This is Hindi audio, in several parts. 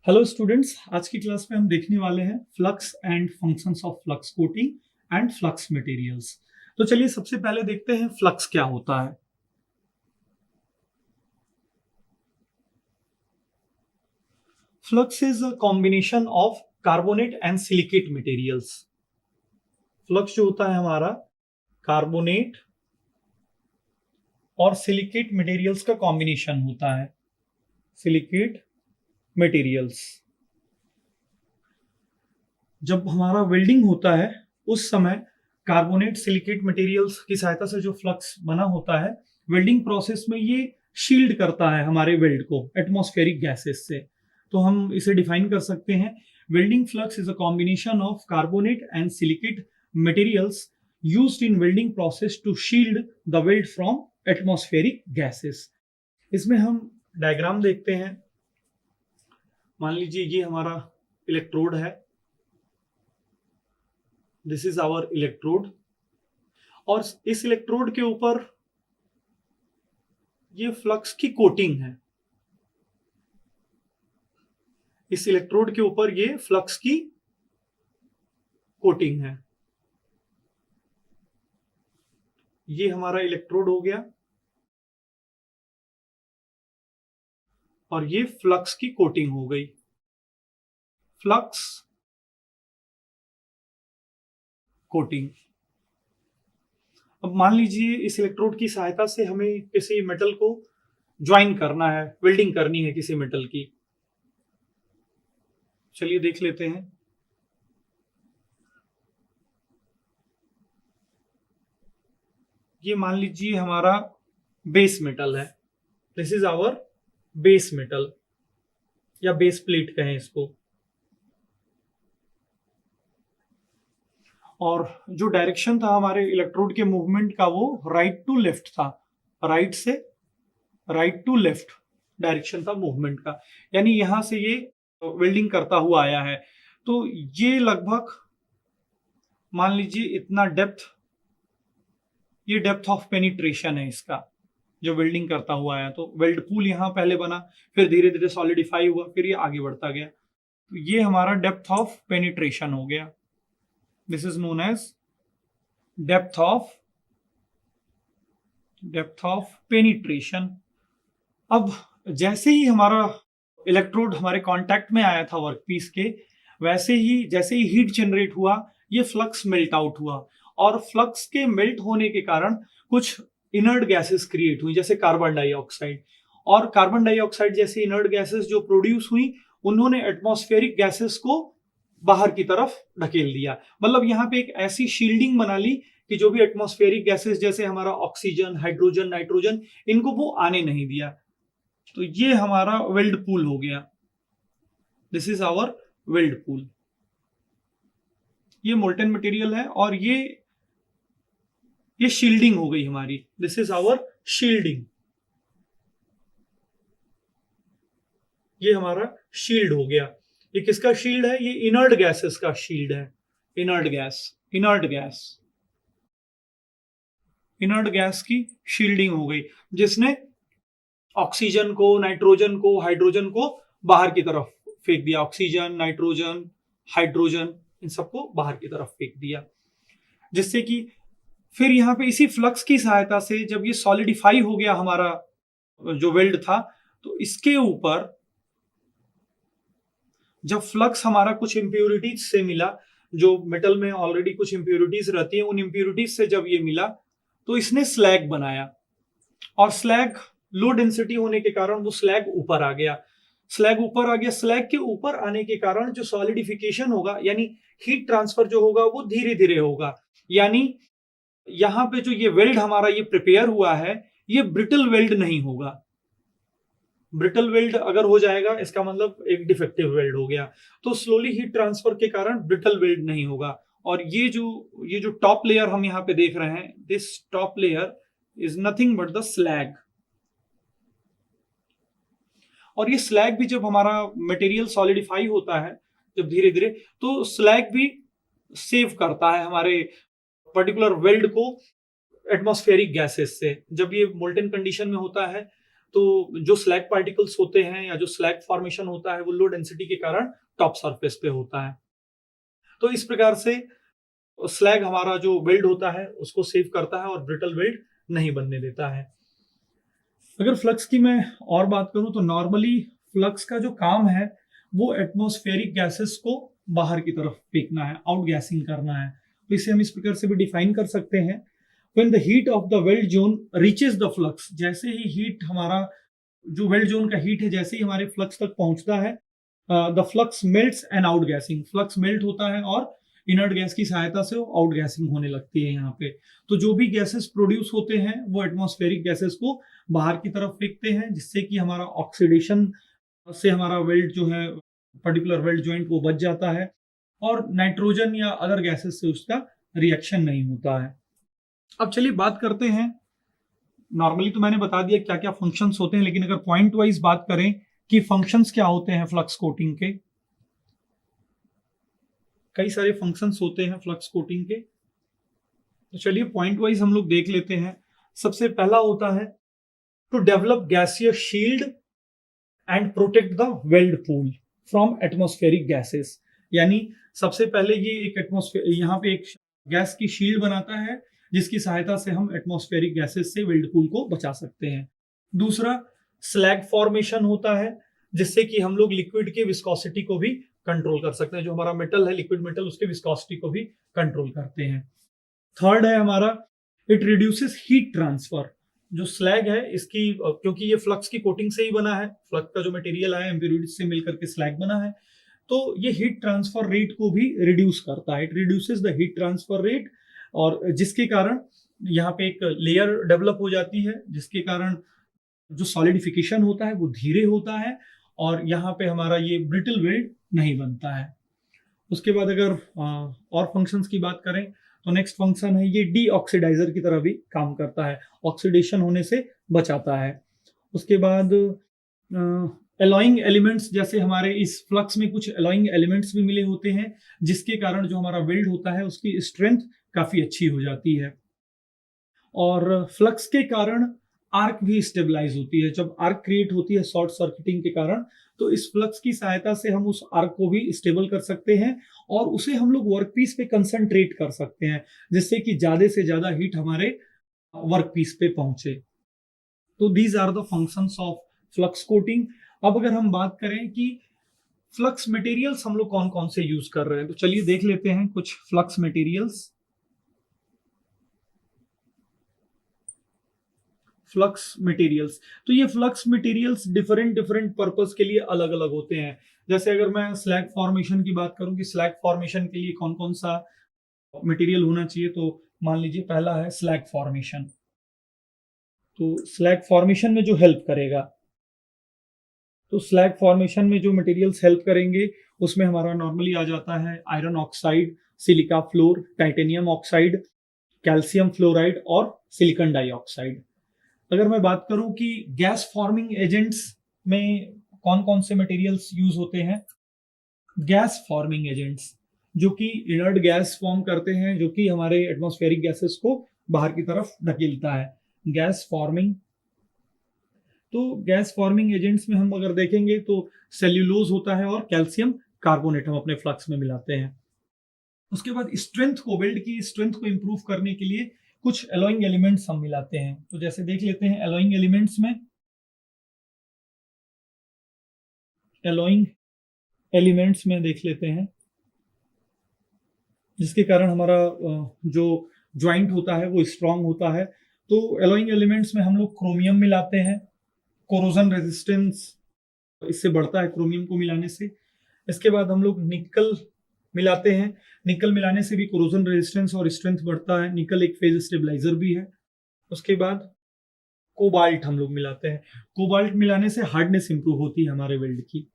हेलो स्टूडेंट्स, आज की क्लास में हम देखने वाले हैं flux and functions of flux coating and flux materials. तो चलिए सबसे पहले देखते हैं फ्लक्स क्या होता है। Flux is a combination of carbonate and silicate materials. Flux जो होता है हमारा कार्बोनेट और सिलिकेट मटेरियल्स का कॉम्बिनेशन होता है। सिलिकेट मटेरियल्स जब हमारा वेल्डिंग होता है उस समय कार्बोनेट सिलिकेट मटेरियल्स की सहायता से जो फ्लक्स बना होता है, वेल्डिंग प्रोसेस में ये शील्ड करता है हमारे वेल्ड को एटमॉस्फेरिक गैसेस से। तो हम इसे डिफाइन कर सकते हैं, welding flux is a combination of carbonate and silicate materials used in welding process to shield the weld from atmospheric gases. इसमें हम डायग्राम देखते हैं। मान लीजिए ये हमारा इलेक्ट्रोड है, दिस इज आवर इलेक्ट्रोड, और इस इलेक्ट्रोड के ऊपर ये फ्लक्स की कोटिंग है। इस इलेक्ट्रोड के ऊपर ये फ्लक्स की कोटिंग है। ये हमारा इलेक्ट्रोड हो गया और ये फ्लक्स की कोटिंग हो गई। Flux coating. अब मान लीजिए इस इलेक्ट्रोड की सहायता से हमें किसी मेटल को ज्वाइन करना है, वेल्डिंग करनी है किसी मेटल की। चलिए देख लेते हैं। ये मान लीजिए हमारा बेस मेटल है, this is our base metal या बेस प्लेट कहें इसको। और जो डायरेक्शन था हमारे इलेक्ट्रोड के मूवमेंट का वो राइट टू लेफ्ट था, राइट से राइट टू लेफ्ट डायरेक्शन था मूवमेंट का, यानी यहां से ये वेल्डिंग करता हुआ आया है। तो ये लगभग मान लीजिए इतना डेप्थ, ये डेप्थ ऑफ पेनिट्रेशन है इसका, जो वेल्डिंग करता हुआ आया। तो वेल्ड पूल यहां पहले बना, फिर धीरे धीरे सॉलिडिफाई हुआ, फिर ये आगे बढ़ता गया। तो ये हमारा डेप्थ ऑफ पेनिट्रेशन हो गया। This is known as depth of penetration. अब जैसे ही हमारा इलेक्ट्रोड हमारे कांटेक्ट में आया था वर्कपीस के, वैसे ही जैसे ही हीट जनरेट हुआ, ये फ्लक्स मेल्ट आउट हुआ, और फ्लक्स के मेल्ट होने के कारण कुछ इनर्ट गैसेस क्रिएट हुई, जैसे कार्बन डाइऑक्साइड। और कार्बन डाइऑक्साइड जैसी इनर्ट गैसेस जो प्रोड्यूस हुई, उन्होंने एटमॉस्फेरिक गैसेस को बाहर की तरफ ढकेल दिया। मतलब यहाँ पे एक ऐसी शील्डिंग बना ली कि जो भी एटमॉस्फेरिक गैसेस जैसे हमारा ऑक्सीजन, हाइड्रोजन, नाइट्रोजन, इनको वो आने नहीं दिया। तो ये हमारा वेल्ड पूल हो गया, this is our weld pool. ये मोल्टन मटेरियल है और ये शील्डिंग हो गई हमारी, दिस इज आवर शील्डिंग। ये हमारा शील्ड हो गया। ये किसका शील्ड है? ये इनर्ट गैसेस का शील्ड है। Inert gas, inert gas, inert gas की शील्डिंग हो गई, जिसने ऑक्सीजन को, नाइट्रोजन को, हाइड्रोजन को बाहर की तरफ फेंक दिया। ऑक्सीजन, नाइट्रोजन, हाइड्रोजन, इन सबको बाहर की तरफ फेंक दिया। जिससे कि फिर यहाँ पे इसी फ्लक्स की सहायता से जब ये सॉलिडिफाई हो गया हमारा जो वेल्ड था, तो इसके ऊपर जब फ्लक्स हमारा कुछ इंप्योरिटीज से मिला, जो मेटल में ऑलरेडी कुछ इंप्योरिटीज रहती है, उन इंप्योरिटीज से जब ये मिला तो इसने स्लैग बनाया, और स्लैग लो डेंसिटी होने के कारण वो स्लैग ऊपर आ गया। स्लैग ऊपर आ गया, स्लैग के ऊपर आने के कारण जो सॉलिडिफिकेशन होगा, यानी हीट ट्रांसफर जो होगा, वो धीरे धीरे होगा। यानी यहां पे जो ये वेल्ड हमारा ये प्रिपेयर हुआ है, ये ब्रिटल वेल्ड नहीं होगा। ब्रिटल वेल्ड अगर हो जाएगा, इसका मतलब एक डिफेक्टिव वेल्ड हो गया। तो स्लोली हीट ट्रांसफर के कारण ब्रिटल वेल्ड नहीं होगा। और ये जो टॉप लेयर हम यहाँ पे देख रहे हैं, this top layer is nothing but the slag. और ये स्लैग भी जब हमारा मटेरियल सॉलिडिफाई होता है, जब धीरे धीरे, तो स्लैग भी सेव करता है हमारे पर्टिकुलर वेल्ड को एटमॉस्फेरिक गैसेस से। जब ये मोल्टन कंडीशन में होता है तो जो स्लैग पार्टिकल्स होते हैं या जो स्लैग फॉर्मेशन होता है वो लो डेंसिटी के कारण टॉप सरफेस पे होता है। तो इस प्रकार से स्लैग हमारा जो वेल्ड होता है उसको सेव करता है और ब्रिटल वेल्ड नहीं बनने देता है। अगर फ्लक्स की मैं और बात करूं तो नॉर्मली फ्लक्स का जो काम है वो एटमॉस्फेरिक गैसेस को बाहर की तरफ फेंकना है, आउट गैसिंग करना है। तो इसे हम इस प्रकार से भी डिफाइन कर सकते हैं, when the heat of the weld zone reaches the flux, जैसे ही हीट हमारा जो वेल्ड जोन का हीट है जैसे ही हमारे फ्लक्स तक पहुंचता है, the flux melts and out guessing, flux melt होता है और इनर्ट गैस की सहायता से वो आउट गैसिंग होने लगती है यहाँ पे। तो जो भी गैसेस प्रोड्यूस होते हैं वो एटमॉस्फेरिक गैसेस को बाहर की तरफ फेंकते हैं, जिससे कि हमारा ऑक्सीडेशन से हमारा वेल्ड जो है पर्टिकुलर वेल्ड जॉइंट वो बच जाता है और नाइट्रोजन या अदर गैसेस से उसका रिएक्शन नहीं होता है। अब चलिए बात करते हैं, नॉर्मली तो मैंने बता दिया क्या क्या फंक्शंस होते हैं, लेकिन अगर पॉइंट वाइज बात करें कि फंक्शंस क्या होते हैं फ्लक्स कोटिंग के, कई सारे फंक्शंस होते हैं फ्लक्स कोटिंग के। तो चलिए पॉइंट वाइज हम लोग देख लेते हैं। सबसे पहला होता है to develop gaseous shield and protect the weld pool from atmospheric gases. यानी सबसे पहले ये एक एटमॉस्फेयर, यहाँ पे एक गैस की शील्ड बनाता है जिसकी सहायता से हम एटमॉस्फेरिक गैसेस से वेल्ड पूल को बचा सकते हैं। दूसरा स्लैग फॉर्मेशन होता है जिससे कि हम लोग लिक्विड के विस्कोसिटी को भी कंट्रोल कर सकते हैं। जो हमारा मेटल है, लिक्विड मेटल, उसके विस्कोसिटी को भी कंट्रोल करते हैं। थर्ड है हमारा इट रिड्यूसेस हीट ट्रांसफर। जो स्लैग है इसकी, क्योंकि ये फ्लक्स की कोटिंग से ही बना है, फ्लक्स का जो मटेरियल आया इम्प्योरिटीज से मिलकर के स्लैग बना है, तो ये हीट ट्रांसफर रेट को भी रिड्यूस करता है। It reduces the heat transfer rate, और जिसके कारण यहाँ पे एक लेयर डेवलप हो जाती है जिसके कारण जो सॉलिडिफिकेशन होता है वो धीरे होता है और यहाँ पे हमारा ये ब्रिटल वेल्ड नहीं बनता है। उसके बाद अगर और फंक्शंस की बात करें तो नेक्स्ट फंक्शन है ये डीऑक्सीडाइजर की तरह भी काम करता है, ऑक्सीडेशन होने से बचाता है। उसके बाद एलॉइंग एलिमेंट्स, जैसे हमारे इस फ्लक्स में कुछ एलॉइंग एलिमेंट्स भी मिले होते हैं जिसके कारण जो हमारा वेल्ड होता है उसकी स्ट्रेंथ काफी अच्छी हो जाती है। और फ्लक्स के कारण आर्क भी स्टेबलाइज होती है। जब आर्क क्रिएट होती है शॉर्ट सर्किटिंग के कारण, तो इस फ्लक्स की सहायता से हम उस आर्क को भी स्टेबल कर सकते हैं और उसे हम लोग वर्कपीस पे कंसंट्रेट कर सकते हैं जिससे कि ज्यादा से ज्यादा हीट हमारे वर्कपीस पे पहुंचे। तो these are the functions of flux coating. अब अगर हम बात करें कि फ्लक्स मटेरियल्स हम लोग कौन कौन से यूज कर रहे हैं, तो चलिए देख लेते हैं कुछ फ्लक्स मटेरियल्स। फ्लक्स मटेरियल्स, तो ये flux materials different different purpose के लिए अलग अलग होते हैं। जैसे अगर मैं स्लैग फॉर्मेशन की बात करूं कि स्लैग फॉर्मेशन के लिए कौन कौन सा मटेरियल होना चाहिए, तो मान लीजिए पहला है स्लैग फॉर्मेशन। तो स्लैग फॉर्मेशन में जो हेल्प करेगा, तो स्लैग फॉर्मेशन में जो मटेरियल्स हेल्प करेंगे उसमें हमारा नॉर्मली आ जाता है iron oxide, silica floor, titanium oxide, calcium fluoride और सिलिकॉन डाइऑक्साइड। अगर मैं बात करूं कि गैस फॉर्मिंग एजेंट्स में कौन कौन से मटेरियल्स यूज होते हैं, गैस फॉर्मिंग एजेंट्स जो कि इनर्ट गैस फॉर्म करते हैं, जो कि हमारे एटमॉस्फेरिक गैसेस को बाहर की तरफ धकेलता है, गैस फॉर्मिंग। तो गैस फॉर्मिंग एजेंट्स में हम अगर देखेंगे तो सेल्यूलोज होता है और कैल्शियम कार्बोनेट हम अपने फ्लक्स में मिलाते हैं। उसके बाद स्ट्रेंथ को, वेल्ड की स्ट्रेंथ को इंप्रूव करने के लिए कुछ एलॉइंग एलिमेंट्स हम मिलाते हैं। तो जैसे देख लेते हैं एलॉइंग एलिमेंट्स में, एलॉइंग एलिमेंट्स में देख लेते हैं जिसके कारण हमारा जो ज्वाइंट होता है वो स्ट्रांग होता है। तो एलॉइंग एलिमेंट्स में हम लोग क्रोमियम मिलाते हैं, कोरोजन रेजिस्टेंस इससे बढ़ता है क्रोमियम को मिलाने से। इसके बाद हम लोग निकल मिलाते हैं, निकल मिलाने से भी कोरोजन रेजिस्टेंस और स्ट्रेंथ बढ़ता है। निकल एक फेज स्टेबलाइजर भी है। उसके बाद कोबाल्ट हम लोग मिलाते हैं, कोबाल्ट मिलाने से हार्डनेस इंप्रूव होती है हमारे वेल्ड की।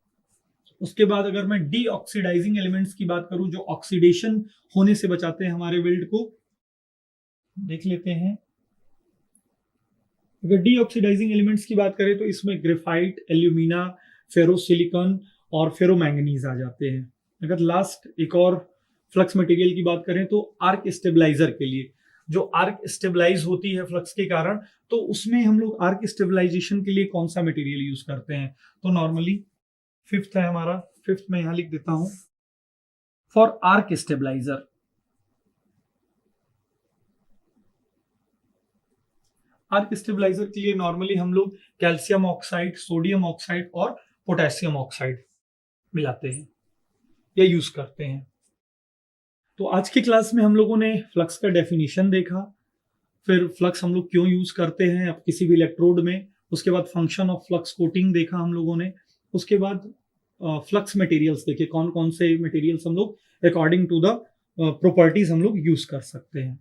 उसके बाद अगर मैं डीऑक्सीडाइजिंग एलिमेंट्स की बात करूं जो ऑक्सीडेशन होने से बचाते हैं हमारे वेल्ड को, देख लेते हैं। अगर डीऑक्सीडाइजिंग एलिमेंट्स की बात करें तो इसमें ग्रेफाइट, एल्यूमिना, फेरोसिलिकॉन और फेरोमैंगनीज आ जाते हैं। अगर लास्ट एक और फ्लक्स मटेरियल की बात करें तो आर्क स्टेबलाइजर के लिए जो आर्क स्टेबलाइज होती है फ्लक्स के कारण, तो उसमें हम लोग आर्क स्टेबलाइजेशन के लिए कौन सा मटेरियल यूज करते हैं? तो नॉर्मली फिफ्थ है हमारा, फिफ्थ में यहां लिख देता हूं, for arc stabiliser. Arc stabiliser के लिए नॉर्मली हम लोग कैल्शियम ऑक्साइड, सोडियम ऑक्साइड और पोटेशियम ऑक्साइड मिलाते हैं या यूज करते हैं। तो आज की क्लास में हम लोगों ने फ्लक्स का डेफिनेशन देखा, फिर फ्लक्स हम लोग क्यों यूज करते हैं अब किसी भी इलेक्ट्रोड में, उसके बाद फंक्शन ऑफ फ्लक्स कोटिंग देखा हम लोगों ने, उसके बाद फ्लक्स मटेरियल्स देखे, कौन कौन से मटेरियल्स हम लोग अकॉर्डिंग टू द प्रॉपर्टीज हम लोग यूज कर सकते हैं।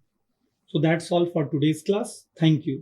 So that's all for today's class. Thank you.